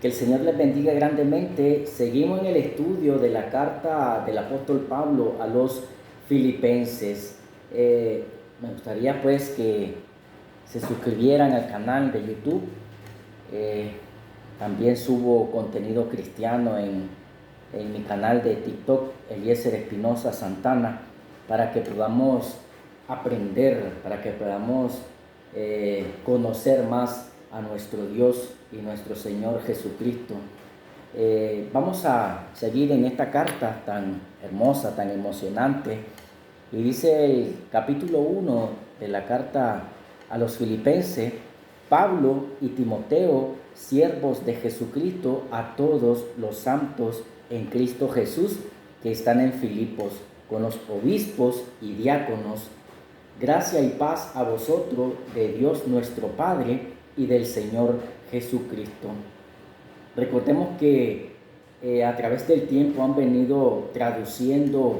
Que el Señor les bendiga grandemente. Seguimos en el estudio de la carta del apóstol Pablo a los filipenses. Me gustaría pues que se suscribieran al canal de YouTube. También subo contenido cristiano en mi canal de TikTok, Eliezer Espinosa Santana, para que podamos aprender, para que podamos conocer más a nuestro Dios y nuestro Señor Jesucristo. Vamos a seguir en esta carta tan hermosa, tan emocionante. Y dice el capítulo 1 de la carta a los filipenses: Pablo y Timoteo, siervos de Jesucristo, a todos los santos en Cristo Jesús que están en Filipos, con los obispos y diáconos. Gracia y paz a vosotros de Dios nuestro Padre y del Señor Jesucristo. Recordemos que a través del tiempo han venido traduciendo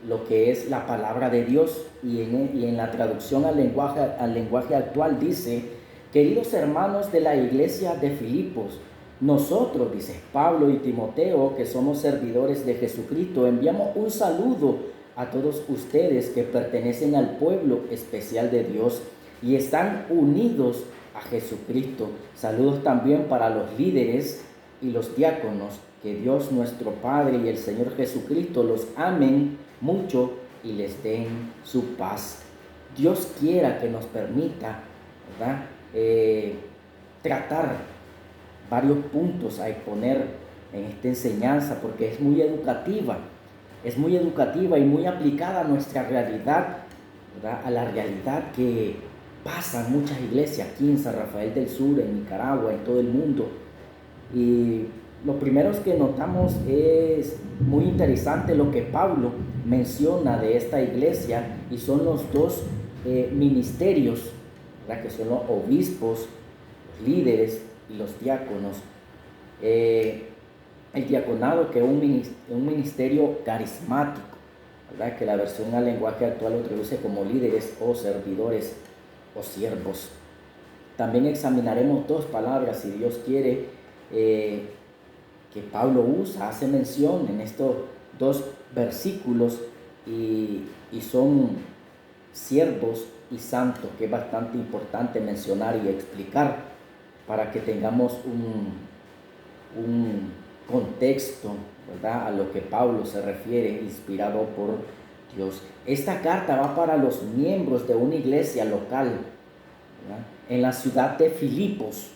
lo que es la palabra de Dios, y en la traducción al lenguaje actual dice: queridos hermanos de la iglesia de Filipos, nosotros, dice Pablo y Timoteo, que somos servidores de Jesucristo, enviamos un saludo a todos ustedes que pertenecen al pueblo especial de Dios y están unidos a Jesucristo. Saludos también para los líderes y los diáconos. Que Dios nuestro Padre y el Señor Jesucristo los amen mucho y les den su paz. Dios quiera que nos permita, ¿verdad?, tratar varios puntos a exponer en esta enseñanza, porque es muy educativa y muy aplicada a nuestra realidad, ¿verdad?, a la realidad que pasa en muchas iglesias aquí en San Rafael del Sur, en Nicaragua, en todo el mundo. Y lo primero que notamos es muy interesante lo que Pablo menciona de esta iglesia, y son los dos ministerios, ¿verdad?, que son los obispos, los líderes y los diáconos. El diaconado, que es un ministerio carismático, ¿verdad?, que la versión al lenguaje actual lo traduce como líderes o servidores o siervos. También examinaremos dos palabras, si Dios quiere, que Pablo hace mención en estos dos versículos, y son siervos y santos, que es bastante importante mencionar y explicar para que tengamos un contexto, ¿verdad?, a lo que Pablo se refiere, inspirado por Dios. Esta carta va para los miembros de una iglesia local, ¿verdad?, en la ciudad de Filipos,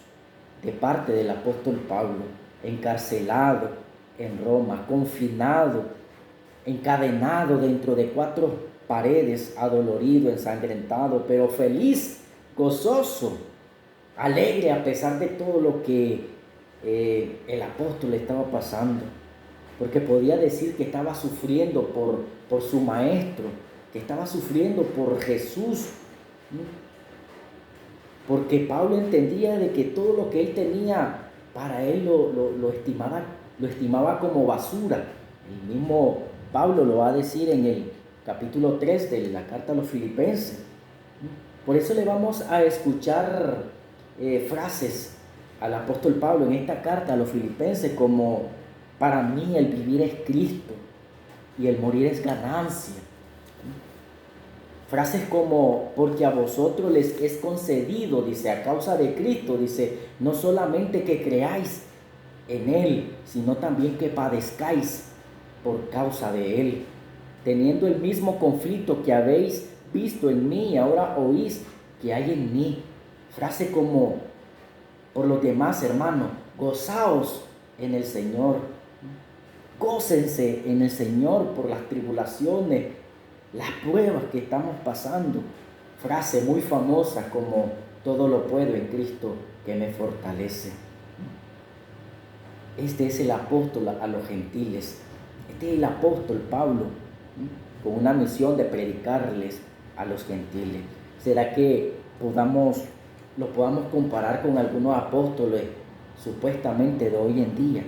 de parte del apóstol Pablo, encarcelado en Roma, confinado, encadenado dentro de 4 paredes, adolorido, ensangrentado, pero feliz, gozoso, alegre a pesar de todo lo que el apóstol estaba pasando, porque podía decir que estaba sufriendo por su maestro, que estaba sufriendo por Jesús, porque Pablo entendía de que todo lo que él tenía, para él lo estimaba como basura. El mismo Pablo lo va a decir en el capítulo 3 de la carta a los filipenses. Por eso le vamos a escuchar frases al apóstol Pablo en esta carta a los filipenses, como: para mí el vivir es Cristo y el morir es ganancia. Frases como: porque a vosotros les es concedido, dice, a causa de Cristo, dice, no solamente que creáis en Él, sino también que padezcáis por causa de Él, teniendo el mismo conflicto que habéis visto en mí y ahora oís que hay en mí. Frase como: por los demás, hermanos, gozaos en el Señor. Gócense en el Señor por las tribulaciones, las pruebas que estamos pasando. Frase muy famosa como: todo lo puedo en Cristo que me fortalece. Este es el apóstol a los gentiles. Este es el apóstol Pablo, con una misión de predicarles a los gentiles. ¿Será que lo podamos comparar con algunos apóstoles supuestamente de hoy en día?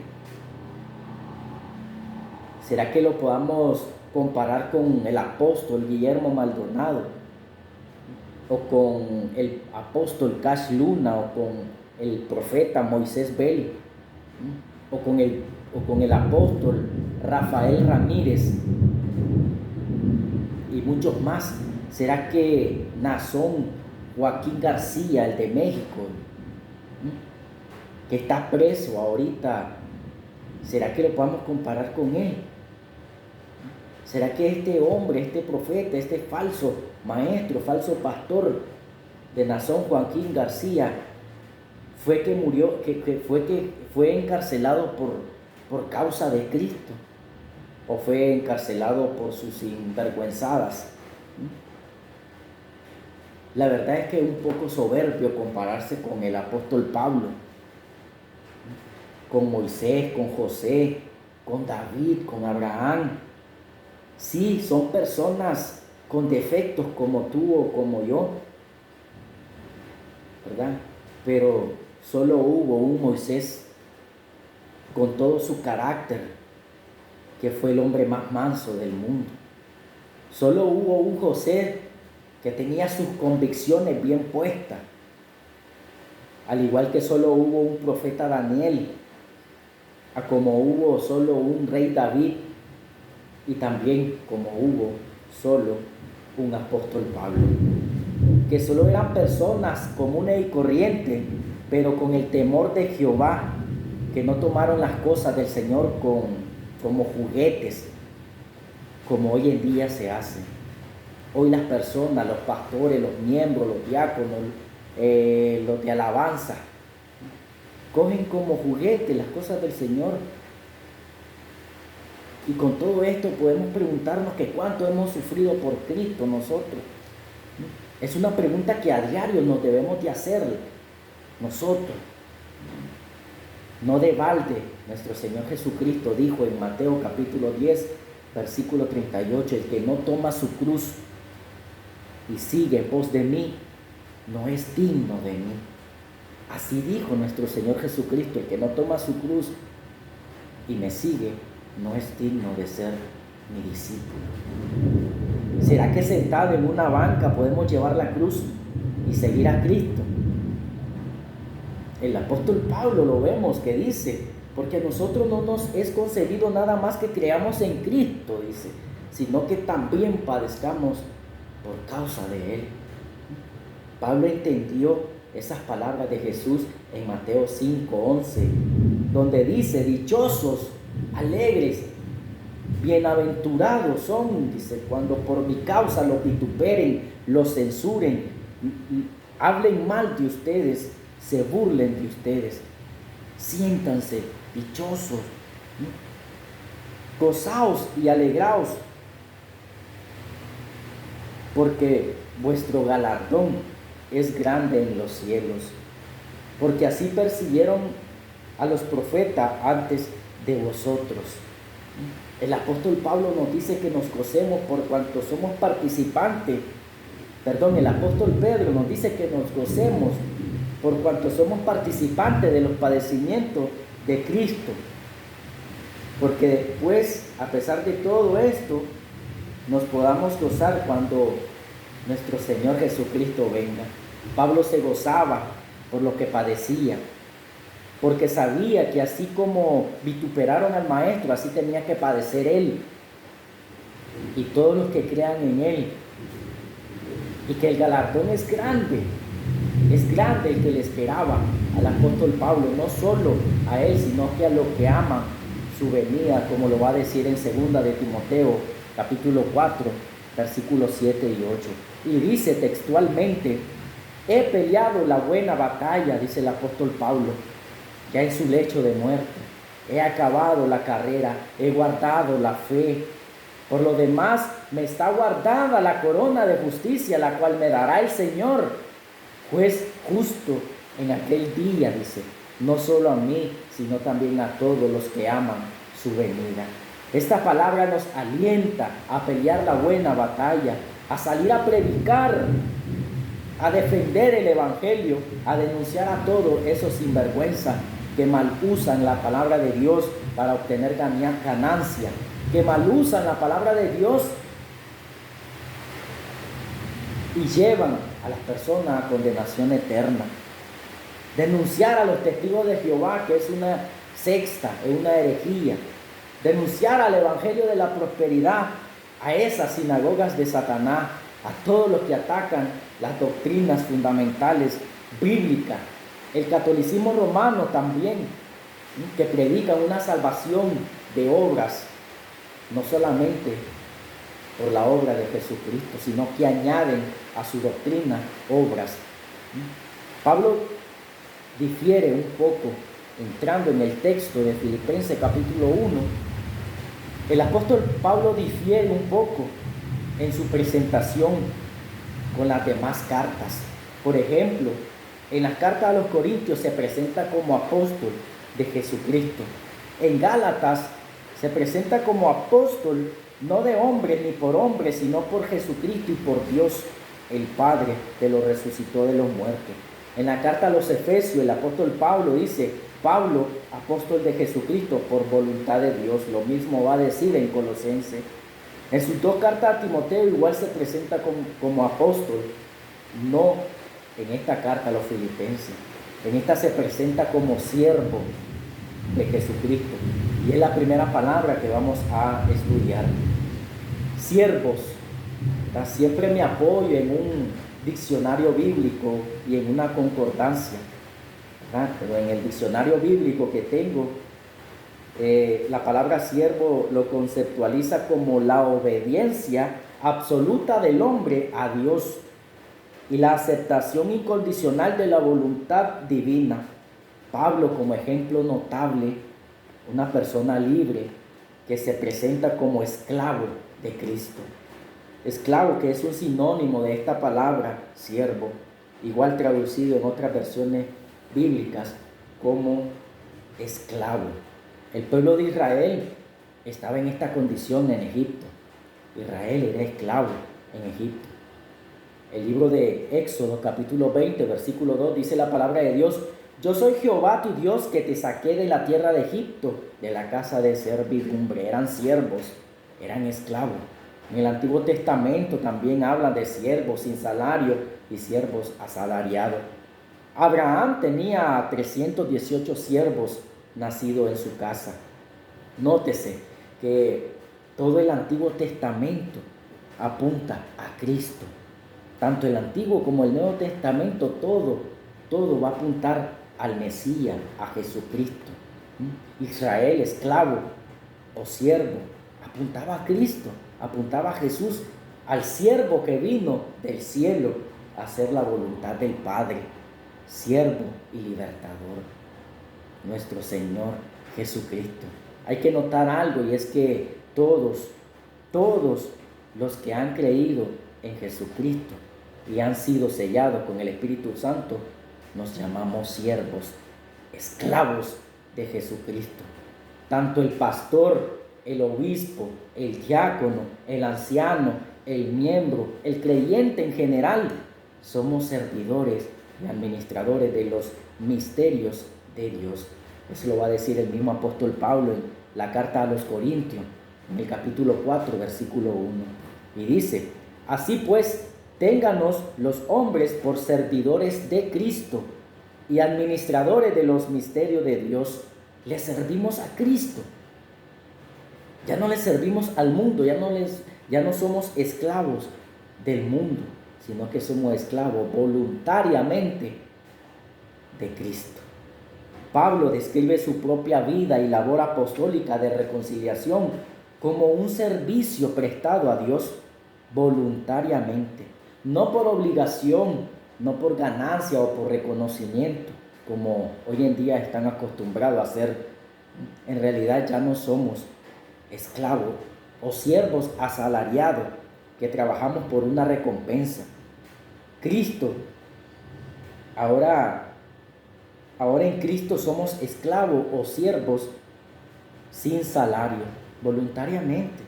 ¿Será que lo podamos comparar con el apóstol Guillermo Maldonado, o con el apóstol Cash Luna, o con el profeta Moisés Bell, o con el apóstol Rafael Ramírez y muchos más? ¿Será que Naasón Joaquín García, el de México, que está preso ahorita, será que lo podemos comparar con él? ¿Será que este hombre, este profeta, este falso maestro, falso pastor de Naasón Joaquín García fue que murió, que fue encarcelado por causa de Cristo? ¿O fue encarcelado por sus sinvergüenzadas? La verdad es que es un poco soberbio compararse con el apóstol Pablo, con Moisés, con José, con David, con Abraham. Sí, son personas con defectos como tú o como yo, ¿verdad? Pero solo hubo un Moisés con todo su carácter, que fue el hombre más manso del mundo. Solo hubo un José que tenía sus convicciones bien puestas, al igual que solo hubo un profeta Daniel, a como hubo solo un rey David, y también como hubo solo un apóstol Pablo, que solo eran personas comunes y corrientes, pero con el temor de Jehová, que no tomaron las cosas del Señor como juguetes, como hoy en día se hace. Hoy las personas, los pastores, los miembros, los diáconos, los de alabanza, cogen como juguetes las cosas del Señor. Y con todo esto podemos preguntarnos que cuánto hemos sufrido por Cristo nosotros. Es una pregunta que a diario nos debemos de hacer nosotros. No de balde, nuestro Señor Jesucristo dijo en Mateo capítulo 10, versículo 38, el que no toma su cruz y sigue en pos de mí, no es digno de mí. Así dijo nuestro Señor Jesucristo, el que no toma su cruz y me sigue, no es digno de ser mi discípulo. ¿Será que sentado en una banca podemos llevar la cruz y seguir a Cristo? El apóstol Pablo lo vemos que dice, porque a nosotros no nos es concebido nada más que creamos en Cristo, dice, sino que también padezcamos por causa de Él. Pablo entendió esas palabras de Jesús en Mateo 5:11, donde dice, dichosos, alegres, bienaventurados son, dice, cuando por mi causa los vituperen, los censuren, hablen mal de ustedes, se burlen de ustedes. Siéntanse dichosos, gozaos y alegraos, porque vuestro galardón es grande en los cielos, porque así persiguieron a los profetas antes de vosotros. El apóstol Pablo nos dice que nos gocemos por cuanto somos participantes. El apóstol Pedro nos dice que nos gocemos por cuanto somos participantes de los padecimientos de Cristo. Porque después, a pesar de todo esto, nos podamos gozar cuando nuestro Señor Jesucristo venga. Pablo se gozaba por lo que padecía, porque sabía que así como vituperaron al Maestro, así tenía que padecer Él y todos los que crean en Él, y que el galardón es grande el que le esperaba al apóstol Pablo, no solo a él, sino que a los que aman su venida, como lo va a decir en 2 de Timoteo, capítulo 4, versículos 7 y 8. Y dice textualmente, he peleado la buena batalla, dice el apóstol Pablo, ya en su lecho de muerte. He acabado la carrera, he guardado la fe. Por lo demás, me está guardada la corona de justicia, la cual me dará el Señor, juez justo, en aquel día, dice, no solo a mí, sino también a todos los que aman su venida. Esta palabra nos alienta a pelear la buena batalla, a salir a predicar, a defender el evangelio, a denunciar a todos esos sinvergüenzas que mal usan la palabra de Dios para obtener ganancia, que mal usan la palabra de Dios y llevan a las personas a condenación eterna. Denunciar a los testigos de Jehová, que es una secta, es una herejía. Denunciar al evangelio de la prosperidad, a esas sinagogas de Satanás, a todos los que atacan las doctrinas fundamentales bíblicas. El catolicismo romano también, que predica una salvación de obras, no solamente por la obra de Jesucristo, sino que añaden a su doctrina obras. Pablo difiere un poco, entrando en el texto de Filipenses capítulo 1, el apóstol Pablo difiere un poco en su presentación con las demás cartas. Por ejemplo, en las cartas a los Corintios se presenta como apóstol de Jesucristo. En Gálatas se presenta como apóstol no de hombre ni por hombre, sino por Jesucristo y por Dios, el Padre, que lo resucitó de los muertos. En la carta a los Efesios, el apóstol Pablo dice: Pablo, apóstol de Jesucristo por voluntad de Dios. Lo mismo va a decir en Colosenses. En sus dos cartas a Timoteo igual se presenta como apóstol, no en esta carta a los Filipenses. En esta se presenta como siervo de Jesucristo. Y es la primera palabra que vamos a estudiar. Siervos. Siempre me apoyo en un diccionario bíblico y en una concordancia, ¿verdad? Pero en el diccionario bíblico que tengo, la palabra siervo lo conceptualiza como la obediencia absoluta del hombre a Dios y la aceptación incondicional de la voluntad divina. Pablo, como ejemplo notable, una persona libre que se presenta como esclavo de Cristo. Esclavo, que es un sinónimo de esta palabra, siervo, igual traducido en otras versiones bíblicas como esclavo. El pueblo de Israel estaba en esta condición en Egipto. Israel era esclavo en Egipto. El libro de Éxodo, capítulo 20, versículo 2, dice la palabra de Dios: yo soy Jehová tu Dios, que te saqué de la tierra de Egipto, de la casa de servidumbre. Eran siervos, eran esclavos. En el Antiguo Testamento también habla de siervos sin salario y siervos asalariados. Abraham tenía 318 siervos nacidos en su casa. Nótese que todo el Antiguo Testamento apunta a Cristo. Tanto el Antiguo como el Nuevo Testamento, todo va a apuntar al Mesías, a Jesucristo. Israel, esclavo o siervo, apuntaba a Cristo, apuntaba a Jesús, al siervo que vino del cielo a hacer la voluntad del Padre, siervo y libertador, nuestro Señor Jesucristo. Hay que notar algo, y es que todos los que han creído en Jesucristo y han sido sellados con el Espíritu Santo, nos llamamos siervos, esclavos de Jesucristo. Tanto el pastor, el obispo, el diácono, el anciano, el miembro, el creyente en general, somos servidores y administradores de los misterios de Dios. Eso lo va a decir el mismo apóstol Pablo en la carta a los Corintios, en el capítulo 4, versículo 1. Y dice: así pues, ténganos los hombres por servidores de Cristo y administradores de los misterios de Dios. Le servimos a Cristo. Ya no le servimos al mundo, ya no somos esclavos del mundo, sino que somos esclavos voluntariamente de Cristo. Pablo describe su propia vida y labor apostólica de reconciliación como un servicio prestado a Dios voluntariamente, no por obligación, no por ganancia o por reconocimiento, como hoy en día están acostumbrados a hacer. En realidad ya no somos esclavos o siervos asalariados que trabajamos por una recompensa. Cristo, ahora en Cristo somos esclavos o siervos sin salario, voluntariamente,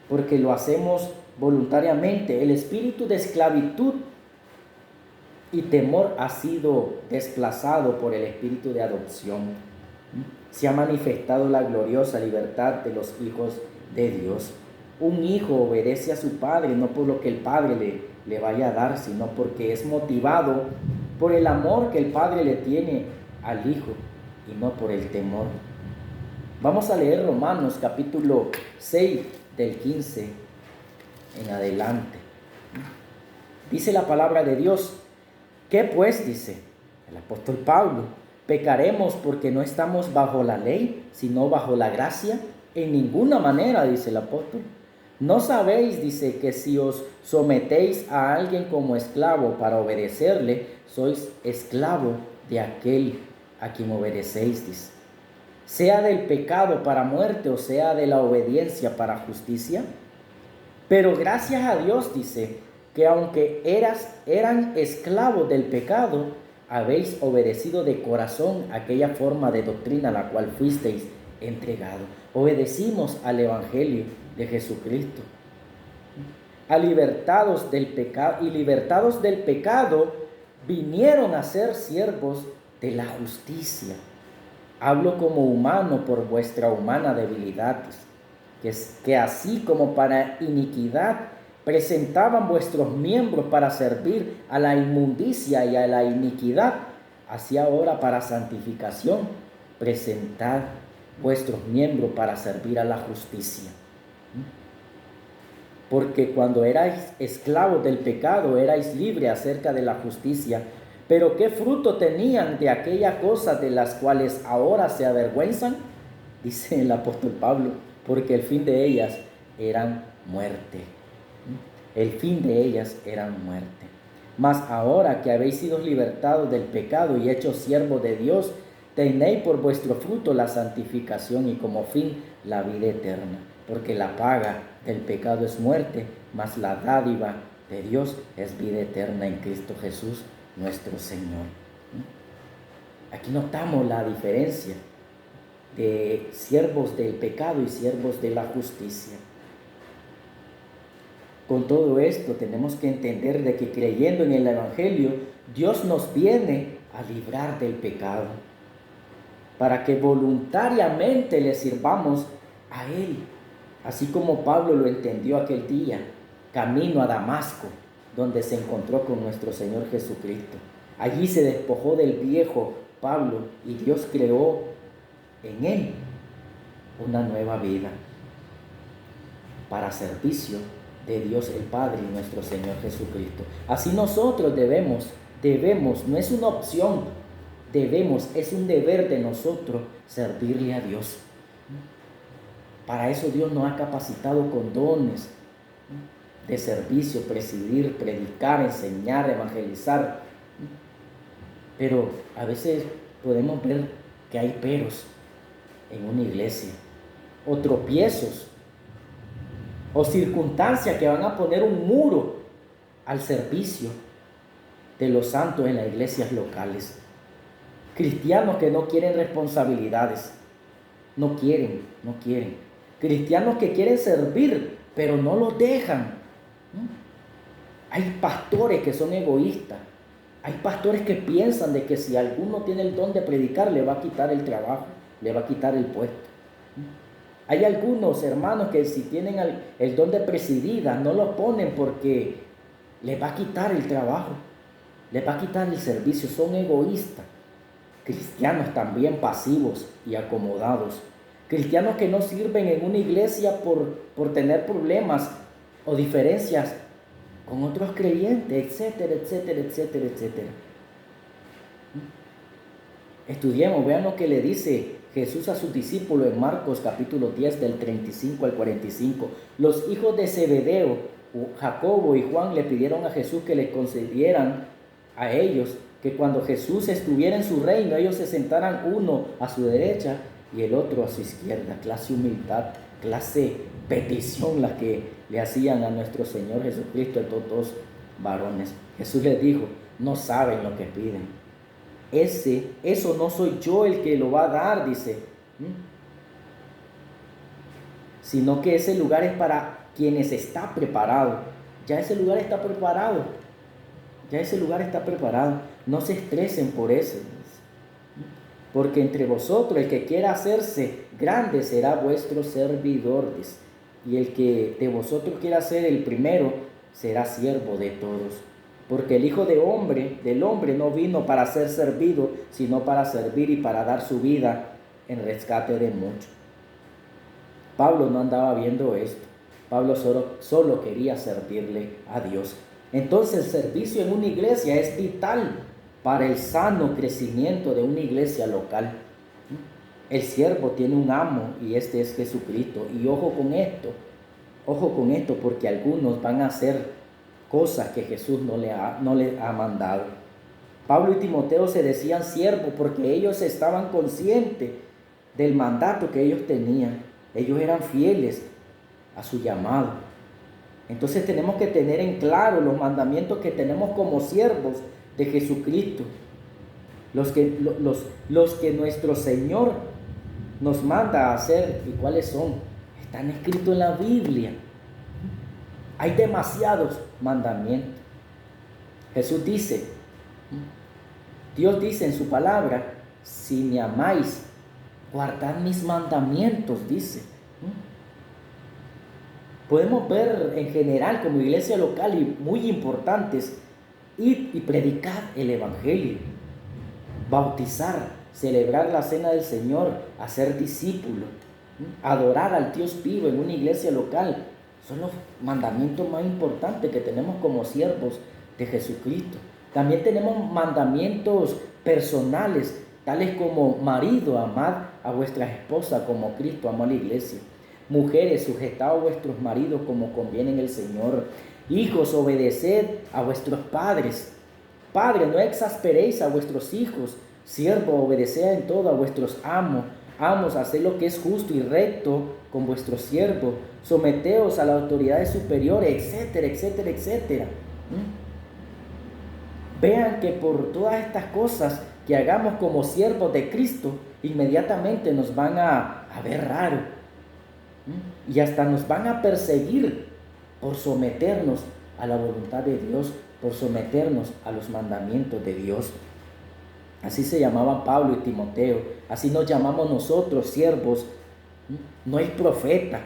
porque lo hacemos voluntariamente. El espíritu de esclavitud y temor ha sido desplazado por el espíritu de adopción. Se ha manifestado la gloriosa libertad de los hijos de Dios. Un hijo obedece a su padre no por lo que el padre le vaya a dar, sino porque es motivado por el amor que el Padre le tiene al Hijo y no por el temor. Vamos a leer Romanos capítulo 6 del 15 en adelante. Dice la palabra de Dios: ¿qué pues? Dice el apóstol Pablo, ¿pecaremos porque no estamos bajo la ley, sino bajo la gracia? En ninguna manera, dice el apóstol. ¿No sabéis, dice, que si os sometéis a alguien como esclavo para obedecerle, sois esclavo de aquel a quien obedecéis, dice? Sea del pecado para muerte o sea de la obediencia para justicia. Pero gracias a Dios, dice, que aunque eran esclavos del pecado, habéis obedecido de corazón aquella forma de doctrina a la cual fuisteis entregados. Obedecimos al Evangelio de Jesucristo. Libertados del pecado, vinieron a ser siervos de la justicia. Hablo como humano por vuestra humana debilidad, que así como para iniquidad presentaban vuestros miembros para servir a la inmundicia y a la iniquidad, así ahora para santificación presentad vuestros miembros para servir a la justicia. Porque cuando erais esclavos del pecado, erais libres acerca de la justicia. Pero ¿qué fruto tenían de aquellas cosas de las cuales ahora se avergüenzan? Dice el apóstol Pablo, porque el fin de ellas eran muerte. El fin de ellas eran muerte. Mas ahora que habéis sido libertados del pecado y hechos siervos de Dios, tenéis por vuestro fruto la santificación y como fin la vida eterna. Porque la paga del pecado es muerte, mas la dádiva de Dios es vida eterna en Cristo Jesús, nuestro Señor. Aquí notamos la diferencia de siervos del pecado y siervos de la justicia. Con todo esto tenemos que entender de que creyendo en el Evangelio, Dios nos viene a librar del pecado, para que voluntariamente le sirvamos a Él, así como Pablo lo entendió aquel día, camino a Damasco, donde se encontró con nuestro Señor Jesucristo. Allí se despojó del viejo Pablo y Dios creó en él una nueva vida para servicio de Dios el Padre y nuestro Señor Jesucristo. Así nosotros debemos, no es una opción, es un deber de nosotros servirle a Dios. Para eso Dios nos ha capacitado con dones de servicio, presidir, predicar, enseñar, evangelizar. Pero a veces podemos ver que hay peros en una iglesia, o tropiezos, o circunstancias que van a poner un muro al servicio de los santos en las iglesias locales. Cristianos que no quieren responsabilidades, no quieren. Cristianos que quieren servir, pero no los dejan. Hay pastores que son egoístas. Hay pastores que piensan de que si alguno tiene el don de predicar, le va a quitar el trabajo, le va a quitar el puesto. Hay algunos hermanos que si tienen el don de presidir, no lo ponen porque les va a quitar el trabajo, les va a quitar el servicio. Son egoístas. Cristianos también pasivos y acomodados. Cristianos que no sirven en una iglesia por tener problemas o diferencias con otros creyentes, etcétera. Estudiemos, vean lo que le dice Jesús a sus discípulos en Marcos capítulo 10 del 35 al 45. Los hijos de Zebedeo, Jacobo y Juan, le pidieron a Jesús que le concedieran a ellos que cuando Jesús estuviera en su reino, ellos se sentaran uno a su derecha y el otro a su izquierda. Clase humildad, clase petición la que le hacían a nuestro Señor Jesucristo, estos dos varones. Jesús les dijo, no saben lo que piden. Eso no soy yo el que lo va a dar, dice, sino que ese lugar es para quienes está preparado. Ya ese lugar está preparado. No se estresen por eso. Porque entre vosotros el que quiera hacerse grande será vuestro servidor, dice. Y el que de vosotros quiera ser el primero será siervo de todos. porque el Hijo del hombre no vino para ser servido, sino para servir y para dar su vida en rescate de muchos. Pablo no andaba viendo esto. Pablo solo quería servirle a Dios. Entonces el servicio en una iglesia es vital para el sano crecimiento de una iglesia local. El siervo tiene un amo y este es Jesucristo. Y ojo con esto, porque algunos van a hacer cosas que Jesús no le ha mandado. Pablo y Timoteo se decían siervos porque ellos estaban conscientes del mandato que ellos tenían. Ellos eran fieles a su llamado. Entonces tenemos que tener en claro los mandamientos que tenemos como siervos de Jesucristo. Los que nuestro Señor nos manda a hacer. ¿Y cuáles son? Están escritos en la Biblia. Hay demasiados mandamientos. Jesús dice, Dios dice en su palabra, si me amáis, guardad mis mandamientos, dice. Podemos ver en general como iglesia local y muy importantes, ir y predicar el Evangelio, bautizar, celebrar la cena del Señor, hacer discípulos, adorar al Dios vivo en una iglesia local. Son los mandamientos más importantes que tenemos como siervos de Jesucristo. También tenemos mandamientos personales, tales como marido, amad a vuestra esposa como Cristo amó a la iglesia. Mujeres, sujetaos a vuestros maridos como conviene en el Señor. Hijos, obedeced a vuestros padres. Padres, no exasperéis a vuestros hijos. Siervos, obedeced en todo a vuestros amos. Amos, haced lo que es justo y recto con vuestros siervos. Someteos a las autoridades superiores, etcétera, etcétera, etcétera. Vean que por todas estas cosas que hagamos como siervos de Cristo, inmediatamente nos van a ver raro. Y hasta nos van a perseguir por someternos a la voluntad de Dios, por someternos a los mandamientos de Dios. Así se llamaban Pablo y Timoteo. Así nos llamamos nosotros, siervos. No el profeta,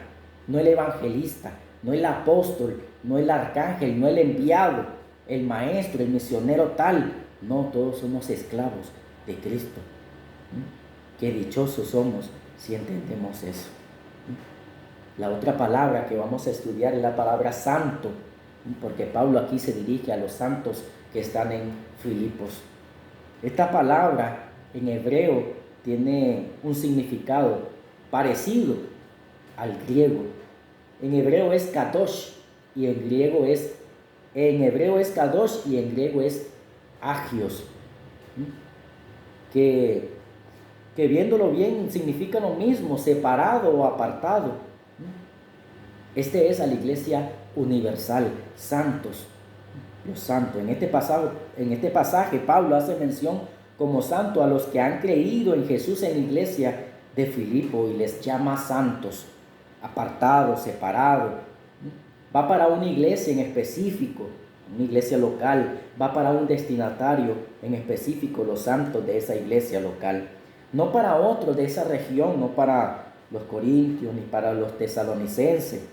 no el evangelista, no el apóstol, no el arcángel, no el enviado, el maestro, el misionero tal. No, todos somos esclavos de Cristo. Qué dichosos somos si entendemos eso. La otra palabra que vamos a estudiar es la palabra santo, porque Pablo aquí se dirige a los santos que están en Filipos. Esta palabra en hebreo tiene un significado parecido al griego. En hebreo es kadosh y en hebreo es kadosh y en griego es agios, que viéndolo bien significa lo mismo, separado o apartado. Este es a la iglesia universal, santos, los santos. En este pasaje Pablo hace mención como santo a los que han creído en Jesús en la iglesia de Filipo y les llama santos, apartados, separados. Va para una iglesia en específico, una iglesia local, va para un destinatario en específico, los santos de esa iglesia local. No para otros de esa región, no para los corintios, ni para los tesalonicenses,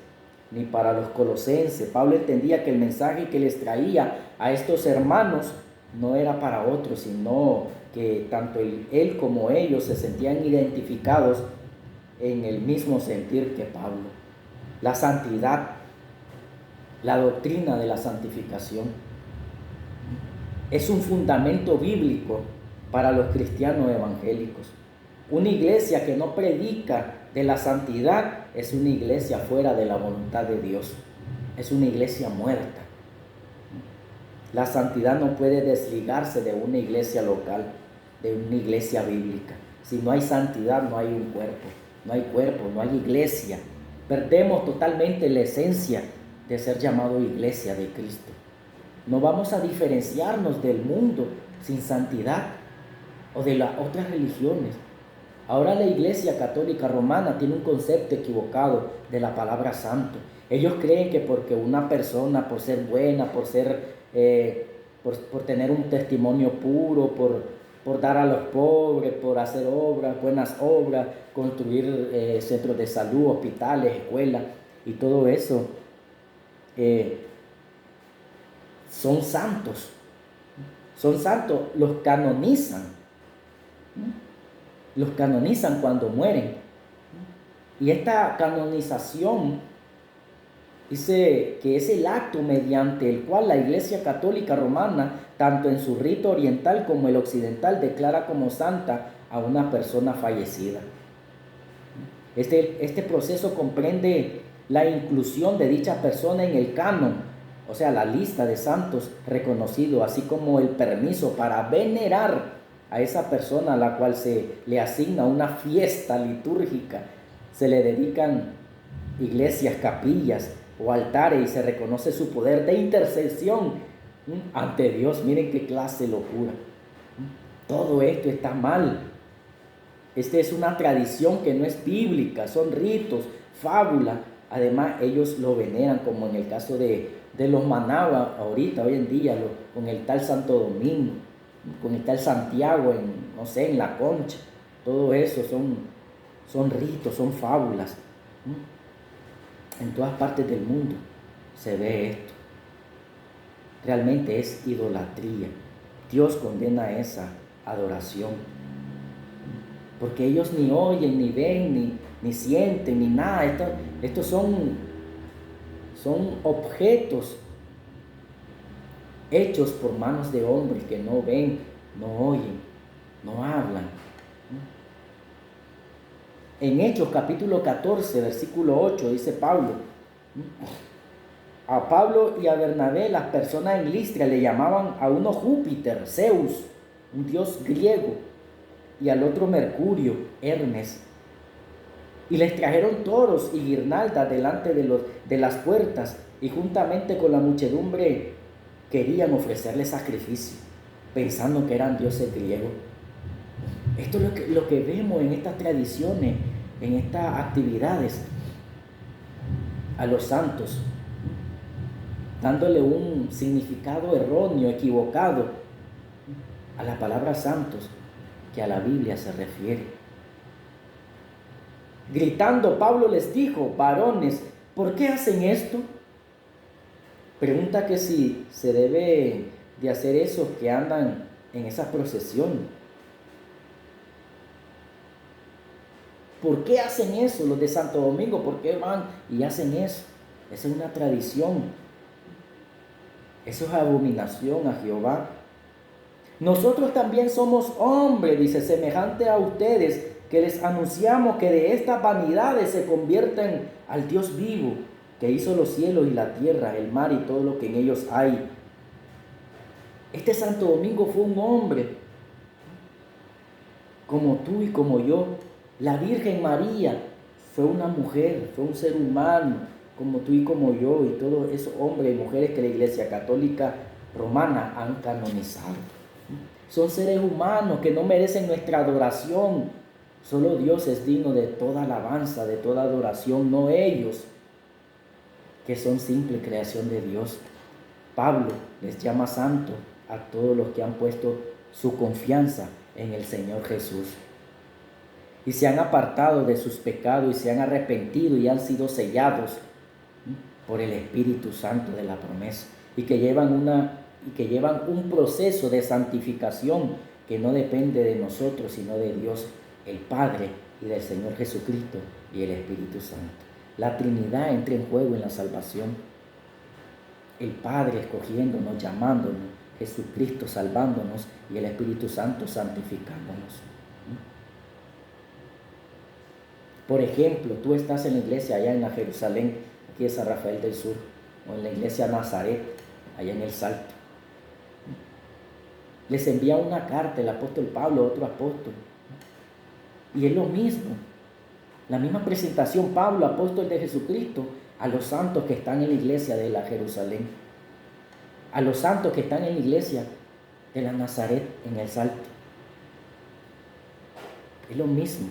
ni para los colosenses. Pablo entendía que el mensaje que les traía a estos hermanos no era para otros, sino que tanto él como ellos se sentían identificados en el mismo sentir que Pablo. La santidad, la doctrina de la santificación, es un fundamento bíblico para los cristianos evangélicos. Una iglesia que no predica de la santidad es una iglesia fuera de la voluntad de Dios. Es una iglesia muerta. La santidad no puede desligarse de una iglesia local, de una iglesia bíblica. Si no hay santidad, no hay un cuerpo. No hay cuerpo, no hay iglesia. Perdemos totalmente la esencia de ser llamado iglesia de Cristo. No vamos a diferenciarnos del mundo sin santidad o de las otras religiones. Ahora la Iglesia Católica Romana tiene un concepto equivocado de la palabra santo. Ellos creen que porque una persona, por ser buena, por tener un testimonio puro, por dar a los pobres, por hacer obras, buenas obras, construir centros de salud, hospitales, escuelas y todo eso, son santos. Son santos, los canonizan. Los canonizan cuando mueren. Y esta canonización dice que es el acto mediante el cual la Iglesia Católica Romana, tanto en su rito oriental como el occidental, declara como santa a una persona fallecida. Este proceso comprende la inclusión de dicha persona en el canon, o sea, la lista de santos reconocidos, así como el permiso para venerar a esa persona a la cual se le asigna una fiesta litúrgica. Se le dedican iglesias, capillas o altares y se reconoce su poder de intercesión ante Dios. Miren qué clase de locura. Todo esto está mal. Esta es una tradición que no es bíblica, son ritos, fábulas. Además, ellos lo veneran, como en el caso de los Managua ahorita, hoy en día, con el tal Santo Domingo, con el tal Santiago, no sé, en La Concha. Todo eso son ritos, son fábulas. En todas partes del mundo se ve esto. Realmente es idolatría. Dios condena esa adoración. Porque ellos ni oyen, ni ven, ni sienten, ni nada. Estos son objetos hechos por manos de hombres que no ven, no oyen, no hablan. En Hechos capítulo 14, versículo 8, dice Pablo: a Pablo y a Bernabé las personas en Listra le llamaban a uno Júpiter, Zeus, un dios griego, y al otro Mercurio, Hermes. Y les trajeron toros y guirnaldas delante de las puertas, y juntamente con la muchedumbre querían ofrecerle sacrificio, pensando que eran dioses griegos. Esto es lo que vemos en estas tradiciones, en estas actividades, a los santos, dándole un significado erróneo, equivocado a la palabra santos que a la Biblia se refiere. Gritando, Pablo les dijo: varones, ¿por qué hacen esto? Pregunta que si se debe de hacer esos que andan en esa procesión. ¿Por qué hacen eso los de Santo Domingo? ¿Por qué van y hacen eso? Esa es una tradición. Eso es abominación a Jehová. Nosotros también somos hombres, dice, semejante a ustedes, que les anunciamos que de estas vanidades se convierten al Dios vivo, que hizo los cielos y la tierra, el mar y todo lo que en ellos hay. Este Santo Domingo fue un hombre, como tú y como yo. La Virgen María fue una mujer, fue un ser humano, como tú y como yo, y todos esos hombres y mujeres que la Iglesia Católica Romana han canonizado. Son seres humanos que no merecen nuestra adoración. Solo Dios es digno de toda alabanza, de toda adoración, no ellos, que son simple creación de Dios. Pablo les llama santos a todos los que han puesto su confianza en el Señor Jesús y se han apartado de sus pecados y se han arrepentido y han sido sellados por el Espíritu Santo de la promesa, y que llevan un proceso de santificación que no depende de nosotros, sino de Dios el Padre y del Señor Jesucristo y el Espíritu Santo. La Trinidad entra en juego en la salvación. El Padre escogiéndonos, llamándonos, Jesucristo salvándonos y el Espíritu Santo santificándonos. Por ejemplo, tú estás en la iglesia allá en la Jerusalén, aquí de San Rafael del Sur, o en la iglesia Nazaret, allá en el Salto. Les envía una carta el apóstol Pablo, otro apóstol, y es lo mismo, la misma presentación. Pablo, apóstol de Jesucristo, a los santos que están en la iglesia de la Jerusalén, a los santos que están en la iglesia de la Nazaret en el Salto. Es lo mismo.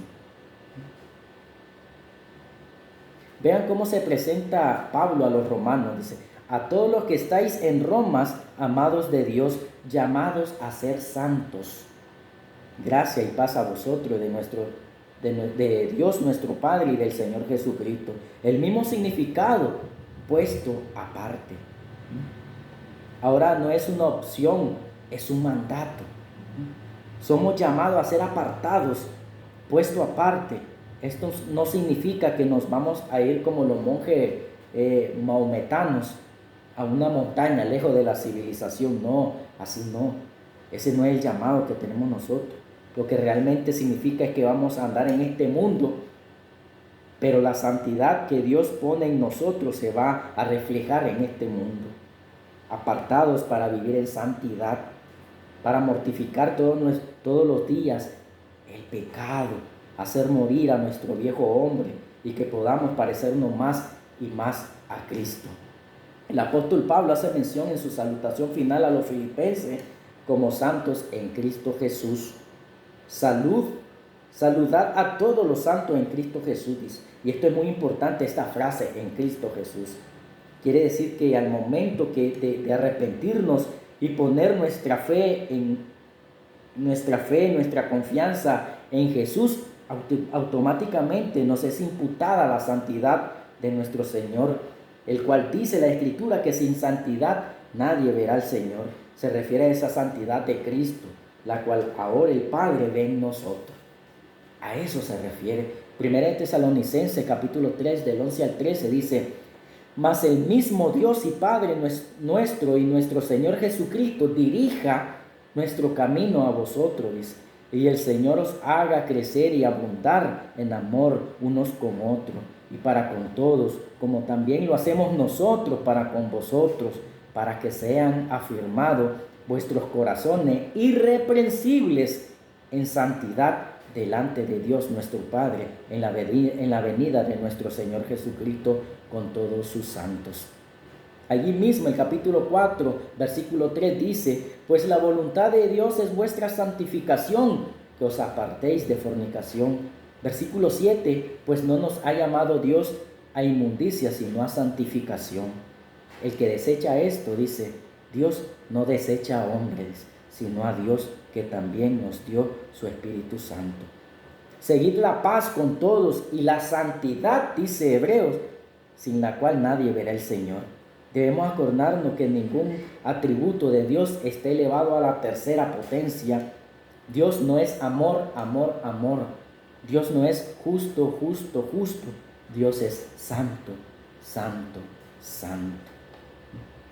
Vean cómo se presenta Pablo a los romanos. Dice: a todos los que estáis en Roma, amados de Dios, llamados a ser santos. Gracia y paz a vosotros de Dios nuestro Padre y del Señor Jesucristo. El mismo significado puesto aparte. Ahora no es una opción, es un mandato. Somos llamados a ser apartados, puesto aparte. Esto no significa que nos vamos a ir como los monjes maometanos a una montaña lejos de la civilización. No, así no. Ese no es el llamado que tenemos nosotros. Lo que realmente significa es que vamos a andar en este mundo, pero la santidad que Dios pone en nosotros se va a reflejar en este mundo. Apartados para vivir en santidad, para mortificar todos los días el pecado, hacer morir a nuestro viejo hombre y que podamos parecernos más y más a Cristo. El apóstol Pablo hace mención en su salutación final a los filipenses como santos en Cristo Jesús. Saludad a todos los santos en Cristo Jesús, dice. Y esto es muy importante, esta frase, en Cristo Jesús. Quiere decir que al momento de arrepentirnos y poner nuestra confianza en Jesús, automáticamente nos es imputada la santidad de nuestro Señor, el cual dice la Escritura que sin santidad nadie verá al Señor. Se refiere a esa santidad de Cristo, la cual ahora el Padre ve en nosotros. A eso se refiere. Primera de Tesalonicenses capítulo 3 del 11 al 13 dice: mas el mismo Dios y Padre nuestro y nuestro Señor Jesucristo dirija nuestro camino a vosotros, dice, y el Señor os haga crecer y abundar en amor unos con otros y para con todos, como también lo hacemos nosotros para con vosotros, para que sean afirmados vuestros corazones irreprensibles en santidad delante de Dios nuestro Padre en la venida de nuestro Señor Jesucristo con todos sus santos. Allí mismo el capítulo 4, versículo 3 dice: pues la voluntad de Dios es vuestra santificación, que os apartéis de fornicación. Versículo 7, pues no nos ha llamado Dios a inmundicia, sino a santificación. El que desecha esto, dice, Dios no desecha a hombres, sino a Dios, que también nos dio su Espíritu Santo. Seguid la paz con todos y la santidad, dice Hebreos, sin la cual nadie verá al Señor. Debemos acordarnos que ningún atributo de Dios esté elevado a la tercera potencia. Dios no es amor, amor, amor. Dios no es justo, justo, justo. Dios es santo, santo, santo.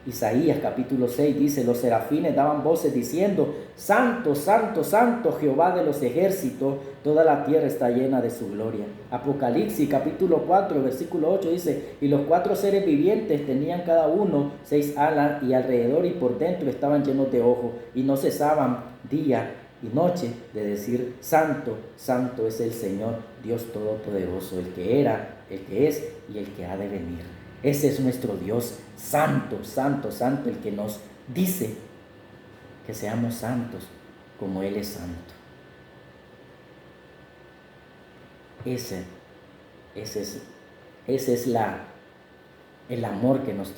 Isaías capítulo 6 dice: los serafines daban voces diciendo: santo, santo, santo, Jehová de los ejércitos, toda la tierra está llena de su gloria. Apocalipsis capítulo 4 versículo 8 dice: y los 4 seres vivientes tenían cada uno 6 alas, y alrededor y por dentro estaban llenos de ojos, y no cesaban día y noche de decir: santo, santo es el Señor Dios Todopoderoso, el que era, el que es y el que ha de venir. Ese es nuestro Dios, santo, santo, santo, el que nos dice que seamos santos como Él es santo. Ese es el amor que nos tiene.